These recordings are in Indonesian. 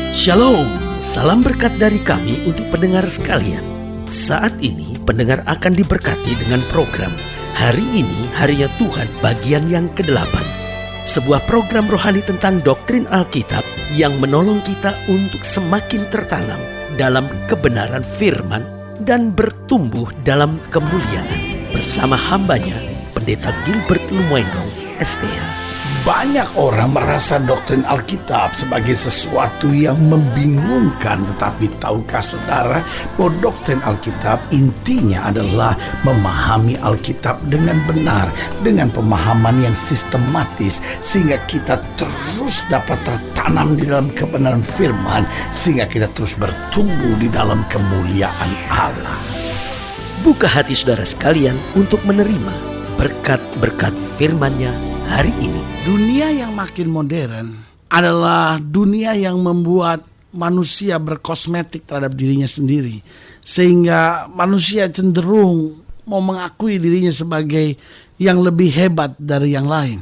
Shalom, salam berkat dari kami untuk pendengar sekalian. Saat ini pendengar akan diberkati dengan program Hari Ini Harinya Tuhan bagian yang ke-8. Sebuah program rohani tentang doktrin Alkitab yang menolong kita untuk semakin tertanam dalam kebenaran firman dan bertumbuh dalam kemuliaan. Bersama hambanya, Pendeta Gilbert Lumwendong, STH. Banyak orang merasa doktrin Alkitab sebagai sesuatu yang membingungkan. Tetapi tahukah saudara bahwa doktrin Alkitab intinya adalah memahami Alkitab dengan benar, dengan pemahaman yang sistematis, sehingga kita terus dapat tertanam di dalam kebenaran firman, sehingga kita terus bertumbuh di dalam kemuliaan Allah. Buka hati saudara sekalian untuk menerima berkat-berkat firman-Nya hari ini. Dunia yang makin modern adalah dunia yang membuat manusia berkosmetik terhadap dirinya sendiri, sehingga manusia cenderung mau mengakui dirinya sebagai yang lebih hebat dari yang lain.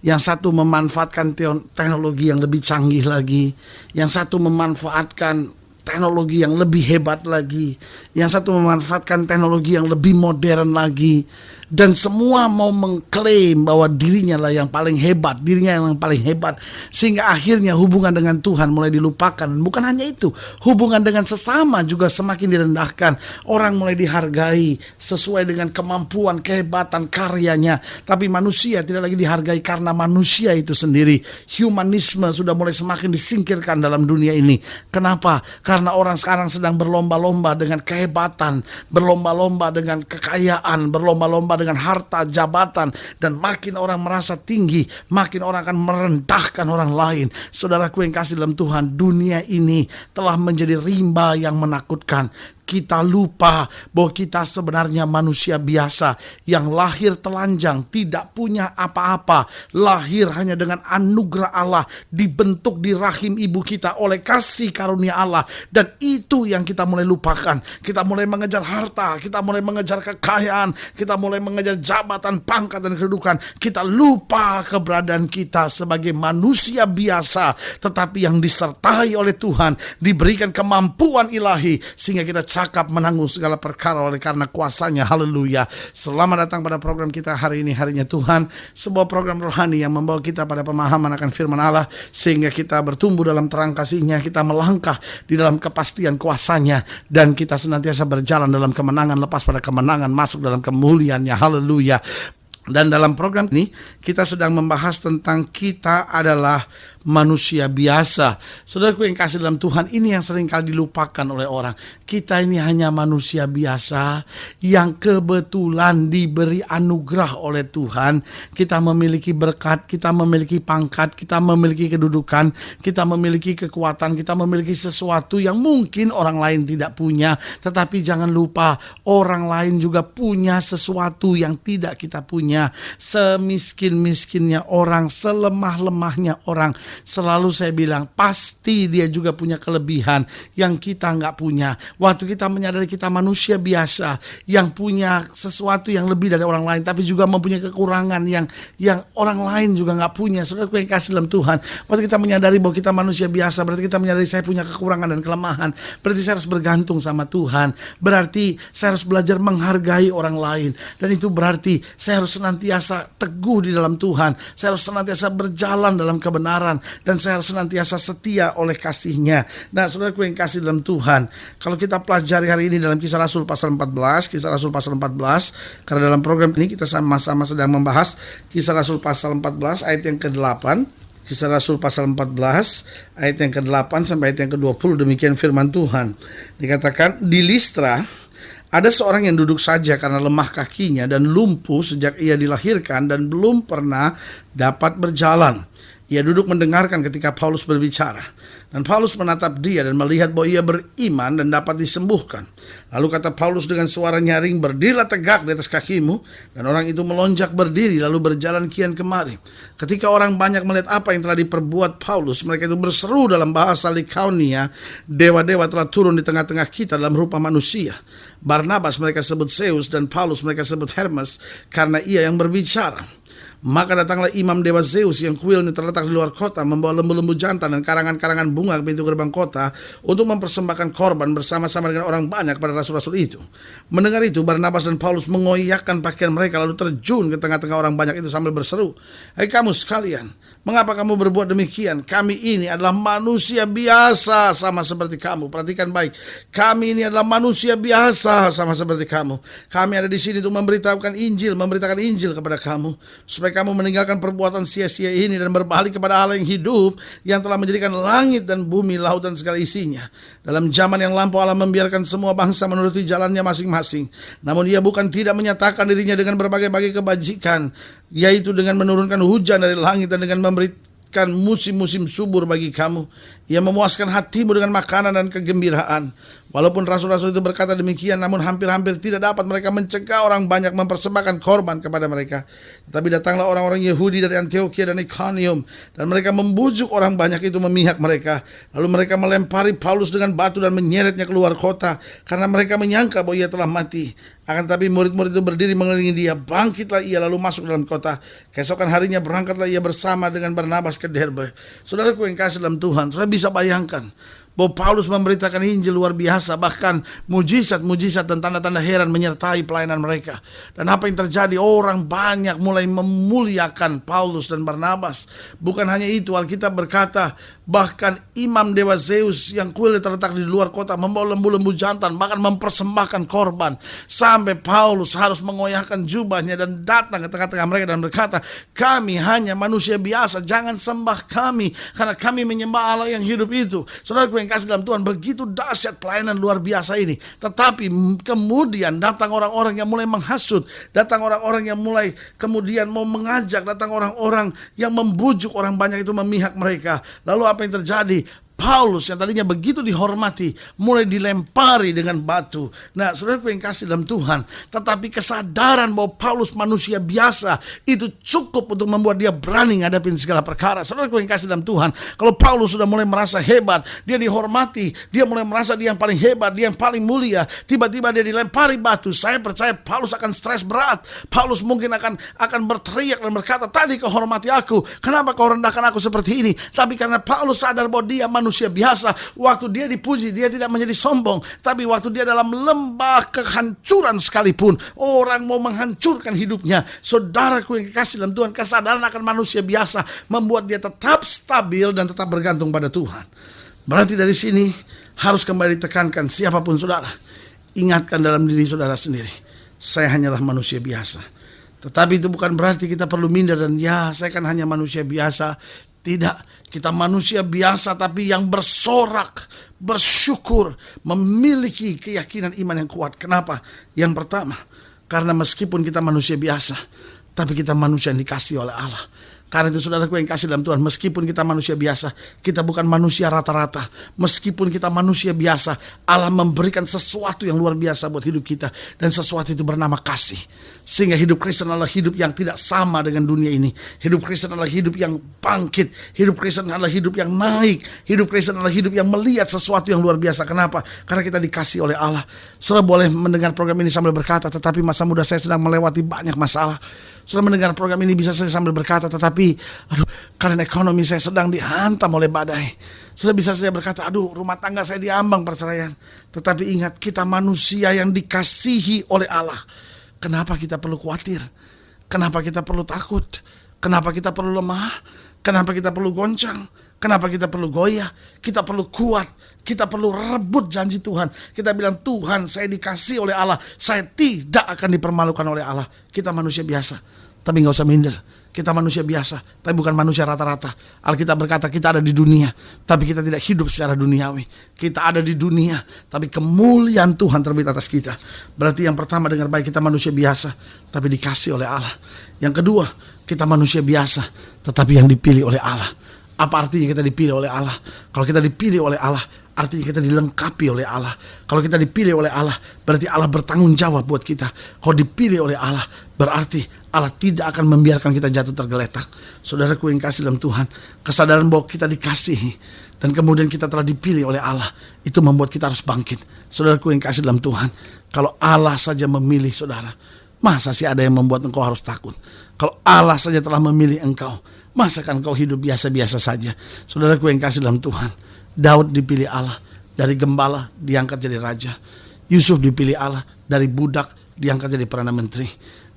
Yang satu memanfaatkan teknologi yang lebih canggih lagi, yang satu memanfaatkan teknologi yang lebih hebat lagi, yang satu memanfaatkan teknologi yang lebih modern lagi. Dan semua mau mengklaim bahwa dirinya lah yang paling hebat, dirinya yang paling hebat. Sehingga akhirnya hubungan dengan Tuhan mulai dilupakan. Bukan hanya itu, hubungan dengan sesama juga semakin direndahkan. Orang mulai dihargai sesuai dengan kemampuan, kehebatan, karyanya. Tapi manusia tidak lagi dihargai karena manusia itu sendiri. Humanisme sudah mulai semakin disingkirkan dalam dunia ini. Kenapa? Karena orang sekarang sedang berlomba-lomba dengan kehebatan, berlomba-lomba dengan kekayaan, berlomba-lomba dengan harta, jabatan, dan makin orang merasa tinggi, makin orang akan merendahkan orang lain. Saudaraku yang kasih dalam Tuhan, dunia ini telah menjadi rimba yang menakutkan. Kita lupa bahwa kita sebenarnya manusia biasa yang lahir telanjang, tidak punya apa-apa, lahir hanya dengan anugerah Allah, dibentuk di rahim ibu kita oleh kasih karunia Allah. Dan itu yang kita mulai lupakan. Kita mulai mengejar harta, kita mulai mengejar kekayaan, kita mulai mengejar jabatan, pangkat, dan kedudukan. Kita lupa keberadaan kita sebagai manusia biasa, tetapi yang disertai oleh Tuhan, diberikan kemampuan ilahi, sehingga kita cakap menanggung segala perkara oleh karena kuasanya. Haleluya. Selamat datang pada program kita hari ini, Harinya Tuhan. Sebuah program rohani yang membawa kita pada pemahaman akan firman Allah, sehingga kita bertumbuh dalam terang kasih-Nya, kita melangkah di dalam kepastian kuasanya, dan kita senantiasa berjalan dalam kemenangan, lepas pada kemenangan, masuk dalam kemuliaan-Nya. Haleluya. Dan dalam program ini kita sedang membahas tentang kita adalah manusia biasa. Saudaraku yang kasih dalam Tuhan, ini yang seringkali dilupakan oleh orang. Kita ini hanya manusia biasa yang kebetulan diberi anugerah oleh Tuhan. Kita memiliki berkat, kita memiliki pangkat, kita memiliki kedudukan, kita memiliki kekuatan, kita memiliki sesuatu yang mungkin orang lain tidak punya. Tetapi jangan lupa, orang lain juga punya sesuatu yang tidak kita punya. Semiskin-miskinnya orang, selemah-lemahnya orang, selalu saya bilang, pasti dia juga punya kelebihan yang kita nggak punya. Waktu kita menyadari kita manusia biasa yang punya sesuatu yang lebih dari orang lain, tapi juga mempunyai kekurangan yang orang lain juga nggak punya. Saudaraku yang kasih dalam Tuhan, waktu kita menyadari bahwa kita manusia biasa, berarti kita menyadari saya punya kekurangan dan kelemahan. Berarti saya harus bergantung sama Tuhan. Berarti saya harus belajar menghargai orang lain. Dan itu berarti saya harus senantiasa teguh di dalam Tuhan. Saya harus senantiasa berjalan dalam kebenaran, dan saya harus senantiasa setia oleh kasih-Nya. Nah, saudaraku yang kasih dalam Tuhan, kalau kita pelajari hari ini dalam Kisah Rasul pasal 14, Kisah Rasul pasal 14, karena dalam program ini kita sama-sama sedang membahas Kisah Rasul pasal 14 ayat yang ke-8. Kisah Rasul pasal 14 ayat yang ke-8 sampai ayat yang ke-20, demikian firman Tuhan. Dikatakan, di Listra ada seorang yang duduk saja karena lemah kakinya dan lumpuh sejak ia dilahirkan dan belum pernah dapat berjalan. Ia duduk mendengarkan ketika Paulus berbicara. Dan Paulus menatap dia dan melihat bahwa ia beriman dan dapat disembuhkan. Lalu kata Paulus dengan suara nyaring, "Berdirilah tegak di atas kakimu." Dan orang itu melonjak berdiri lalu berjalan kian kemari. Ketika orang banyak melihat apa yang telah diperbuat Paulus, mereka itu berseru dalam bahasa Likaonia, "Dewa-dewa telah turun di tengah-tengah kita dalam rupa manusia." Barnabas mereka sebut Zeus dan Paulus mereka sebut Hermes, karena ia yang berbicara. Maka datanglah imam dewa Zeus yang kuilnya terletak di luar kota, membawa lembu-lembu jantan dan karangan-karangan bunga ke pintu gerbang kota untuk mempersembahkan korban bersama-sama dengan orang banyak kepada rasul-rasul itu. Mendengar itu, Barnabas dan Paulus mengoyakkan pakaian mereka lalu terjun ke tengah-tengah orang banyak itu sambil berseru, "Hai kamu sekalian, mengapa kamu berbuat demikian? Kami ini adalah manusia biasa sama seperti kamu." Perhatikan baik, kami ini adalah manusia biasa sama seperti kamu. Kami ada di sini untuk memberitakan Injil kepada kamu, supaya kamu meninggalkan perbuatan sia-sia ini dan berbalik kepada Allah yang hidup, yang telah menjadikan langit dan bumi, laut dan segala isinya. Dalam zaman yang lampau Allah membiarkan semua bangsa menuruti jalannya masing-masing. Namun Ia bukan tidak menyatakan dirinya dengan berbagai-bagai kebajikan, yaitu dengan menurunkan hujan dari langit dan dengan memberikan musim-musim subur bagi kamu. Ia memuaskan hatimu dengan makanan dan kegembiraan. Walaupun rasul-rasul itu berkata demikian, namun hampir-hampir tidak dapat mereka mencegah orang banyak mempersembahkan korban kepada mereka. Tetapi datanglah orang-orang Yahudi dari Antiokhia dan Iconium, dan mereka membujuk orang banyak itu memihak mereka. Lalu mereka melempari Paulus dengan batu dan menyeretnya keluar kota, karena mereka menyangka bahwa ia telah mati. Akan tetapi murid-murid itu berdiri mengelilingi dia. Bangkitlah ia lalu masuk dalam kota. Keesokan harinya berangkatlah ia bersama dengan Barnabas ke Derbe. Saudaraku yang kasih dalam Tuhan, saudara bisa bayangkan bahwa Paulus memberitakan Injil luar biasa, bahkan mujizat-mujizat dan tanda-tanda heran menyertai pelayanan mereka. Dan apa yang terjadi? Orang banyak mulai memuliakan Paulus dan Barnabas. Bukan hanya itu, Alkitab berkata bahkan imam dewa Zeus yang kuilnya terletak di luar kota membawa lembu-lembu jantan, bahkan mempersembahkan korban, sampai Paulus harus mengoyakkan jubahnya dan datang ke tengah-tengah mereka dan berkata, "Kami hanya manusia biasa, jangan sembah kami, karena kami menyembah Allah yang hidup itu." Saudaraku yang kasih dalam Tuhan, begitu dahsyat pelayanan luar biasa ini. Tetapi kemudian datang orang-orang yang mulai menghasut, datang orang-orang yang mulai kemudian mau mengajak, datang orang-orang yang membujuk orang banyak itu memihak mereka. Lalu apa yang terjadi? Paulus yang tadinya begitu dihormati mulai dilempari dengan batu. Nah, saudaraku yang kasih dalam Tuhan, tetapi kesadaran bahwa Paulus manusia biasa itu cukup untuk membuat dia berani ngadapin segala perkara. Saudaraku yang kasih dalam Tuhan, kalau Paulus sudah mulai merasa hebat, dia dihormati, dia mulai merasa dia yang paling hebat, dia yang paling mulia, tiba-tiba dia dilempari batu, saya percaya Paulus akan stres berat. Paulus mungkin akan berteriak dan berkata, "Tadi kau hormati aku, kenapa kau rendahkan aku seperti ini?" Tapi karena Paulus sadar bahwa dia manusia biasa, waktu dia dipuji dia tidak menjadi sombong, tapi waktu dia dalam lembah kehancuran sekalipun, orang mau menghancurkan hidupnya. Saudaraku yang dikasih dalam Tuhan, kesadaran akan manusia biasa membuat dia tetap stabil dan tetap bergantung pada Tuhan. Berarti dari sini harus kembali ditekankan, siapapun saudara, ingatkan dalam diri saudara sendiri, saya hanyalah manusia biasa. Tetapi itu bukan berarti kita perlu minder dan ya saya kan hanya manusia biasa. Tidak, kita manusia biasa tapi yang bersorak, bersyukur, memiliki keyakinan iman yang kuat. Kenapa? Yang pertama, karena meskipun kita manusia biasa, tapi kita manusia yang dikasih oleh Allah. Karena itu saudaraku yang kasih dalam Tuhan, meskipun kita manusia biasa, kita bukan manusia rata-rata. Meskipun kita manusia biasa, Allah memberikan sesuatu yang luar biasa buat hidup kita. Dan sesuatu itu bernama kasih. Sehingga hidup Kristen adalah hidup yang tidak sama dengan dunia ini. Hidup Kristen adalah hidup yang bangkit. Hidup Kristen adalah hidup yang naik. Hidup Kristen adalah hidup yang melihat sesuatu yang luar biasa. Kenapa? Karena kita dikasih oleh Allah. Saudara boleh mendengar program ini sambil berkata, tetapi masa muda saya sedang melewati banyak masalah. Saudara mendengar program ini bisa saya sambil berkata, tetapi karena ekonomi saya sedang dihantam oleh badai. Saudara bisa saya berkata, rumah tangga saya diambang perceraian. Tetapi ingat, kita manusia yang dikasihi oleh Allah. Kenapa kita perlu khawatir? Kenapa kita perlu takut? Kenapa kita perlu lemah? Kenapa kita perlu goncang? Kenapa kita perlu goyah? Kita perlu kuat. Kita perlu rebut janji Tuhan. Kita bilang, Tuhan, saya dikasih oleh Allah. Saya tidak akan dipermalukan oleh Allah. Kita manusia biasa, tapi gak usah minder. Kita manusia biasa, tapi bukan manusia rata-rata. Alkitab berkata kita ada di dunia, tapi kita tidak hidup secara duniawi. Kita ada di dunia, tapi kemuliaan Tuhan terbit atas kita. Berarti yang pertama, dengar baik, kita manusia biasa, tapi dikasih oleh Allah. Yang kedua, kita manusia biasa, tetapi yang dipilih oleh Allah. Apa artinya kita dipilih oleh Allah? Kalau kita dipilih oleh Allah, artinya kita dilengkapi oleh Allah. Kalau kita dipilih oleh Allah, berarti Allah bertanggung jawab buat kita. Kalau dipilih oleh Allah, berarti Allah tidak akan membiarkan kita jatuh tergeletak. Saudaraku yang kasih dalam Tuhan, kesadaran bahwa kita dikasihi dan kemudian kita telah dipilih oleh Allah, itu membuat kita harus bangkit. Saudaraku yang kasih dalam Tuhan, kalau Allah saja memilih saudara, Masa sih ada yang membuat engkau harus takut? Kalau Allah saja telah memilih engkau, masakan engkau hidup biasa-biasa saja? Saudaraku yang kasih dalam Tuhan, Daud dipilih Allah, dari gembala diangkat jadi raja. Yusuf dipilih Allah, dari budak diangkat jadi perdana menteri.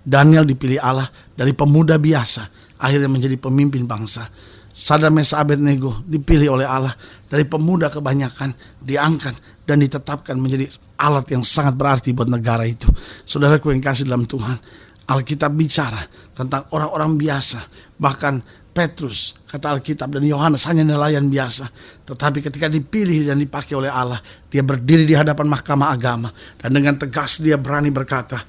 Daniel dipilih Allah, dari pemuda biasa akhirnya menjadi pemimpin bangsa. Sadrak Mesak Abednego dipilih oleh Allah, dari pemuda kebanyakan diangkat dan ditetapkan menjadi alat yang sangat berarti buat negara itu. Saudaraku yang kasih dalam Tuhan, Alkitab bicara tentang orang-orang biasa. Bahkan Petrus, kata Alkitab, dan Yohanes hanya nelayan biasa. Tetapi ketika dipilih dan dipakai oleh Allah, dia berdiri di hadapan mahkamah agama. Dan dengan tegas dia berani berkata,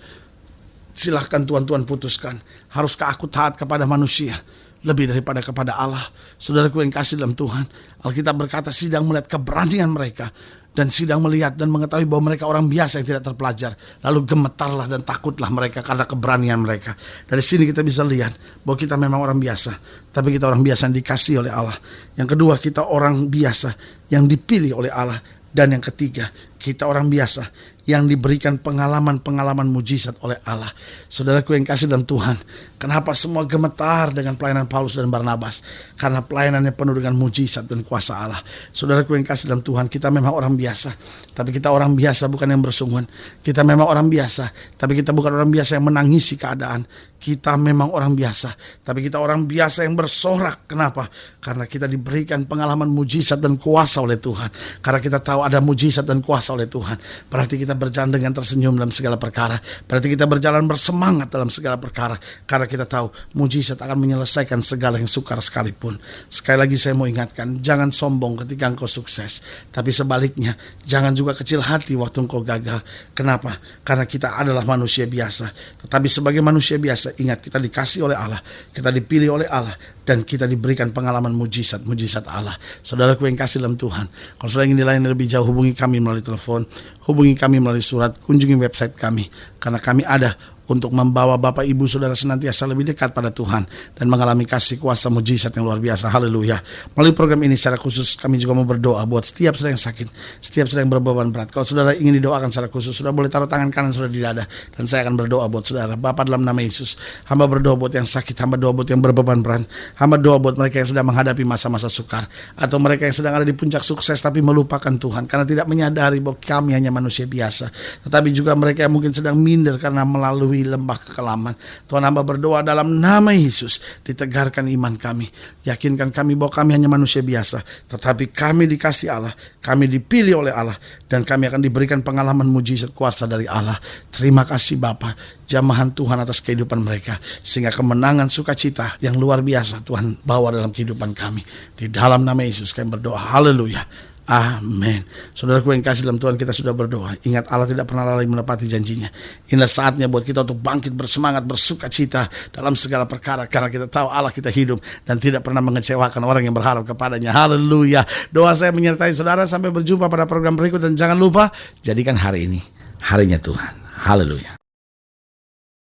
silahkan Tuhan putuskan, haruskah aku taat kepada manusia lebih daripada kepada Allah? Saudaraku yang kasih dalam Tuhan, Alkitab berkata sidang melihat keberanian mereka, dan sidang melihat dan mengetahui bahwa mereka orang biasa yang tidak terpelajar. Lalu gemetarlah dan takutlah mereka karena keberanian mereka. Dari sini kita bisa lihat bahwa kita memang orang biasa, tapi kita orang biasa yang dikasihi oleh Allah. Yang kedua, kita orang biasa yang dipilih oleh Allah. Dan yang ketiga, kita orang biasa yang diberikan pengalaman-pengalaman mujizat oleh Allah. Saudaraku yang kasih dalam Tuhan, kenapa semua gemetar dengan pelayanan Paulus dan Barnabas? Karena pelayanannya penuh dengan mujizat dan kuasa Allah. Saudaraku yang kasih dalam Tuhan, kita memang orang biasa, tapi kita orang biasa bukan yang bersungguhan. Kita memang orang biasa, tapi kita bukan orang biasa yang menangisi keadaan. Kita memang orang biasa, tapi kita orang biasa yang bersorak. Kenapa? Karena kita diberikan pengalaman mujizat dan kuasa oleh Tuhan. Karena kita tahu ada mujizat dan kuasa oleh Tuhan, berarti kita berjalan dengan tersenyum dalam segala perkara. Berarti kita berjalan bersemangat dalam segala perkara, karena kita tahu mujizat akan menyelesaikan segala yang sukar sekalipun. Sekali lagi saya mau ingatkan, jangan sombong ketika engkau sukses, tapi sebaliknya jangan juga kecil hati waktu engkau gagal. Kenapa? Karena kita adalah manusia biasa, tetapi sebagai manusia biasa, ingat, kita dikasih oleh Allah, kita dipilih oleh Allah, dan kita diberikan pengalaman mujizat Allah. Saudaraku yang kasih dalam Tuhan, kalau saudara ingin dilayani lebih jauh, hubungi kami melalui telepon, hubungi kami melalui surat, kunjungi website kami, karena kami ada untuk membawa Bapak Ibu Saudara senantiasa lebih dekat pada Tuhan dan mengalami kasih kuasa mujizat yang luar biasa. Haleluya. Melalui program ini secara khusus kami juga mau berdoa buat setiap saudara yang sakit, setiap saudara yang berbeban berat. Kalau saudara ingin didoakan secara khusus, saudara boleh taruh tangan kanan saudara di dada, dan saya akan berdoa buat saudara. Bapa, dalam nama Yesus, hamba berdoa buat yang sakit, hamba doa buat yang berbeban berat, hamba doa buat mereka yang sedang menghadapi masa-masa sukar, atau mereka yang sedang ada di puncak sukses tapi melupakan Tuhan karena tidak menyadari bahwa kami hanya manusia biasa. Tetapi juga mereka yang mungkin sedang minder karena melalui lembah kekelaman. Tuhan, hamba berdoa dalam nama Yesus, ditegarkan iman kami, yakinkan kami bahwa kami hanya manusia biasa, tetapi kami dikasih Allah, kami dipilih oleh Allah, dan kami akan diberikan pengalaman mujizat kuasa dari Allah. Terima kasih Bapa, jamahan Tuhan atas kehidupan mereka, sehingga kemenangan sukacita yang luar biasa Tuhan bawa dalam kehidupan kami. Di dalam nama Yesus kami berdoa. Haleluya. Amin. Saudaraku yang kasih dalam Tuhan, kita sudah berdoa. Ingat, Allah tidak pernah lalai menepati janjinya. Inilah saatnya buat kita untuk bangkit bersemangat, bersuka cita dalam segala perkara, karena kita tahu Allah kita hidup dan tidak pernah mengecewakan orang yang berharap kepadanya. Haleluya. Doa saya menyertai saudara. Sampai berjumpa pada program berikut, dan jangan lupa jadikan hari ini harinya Tuhan. Haleluya.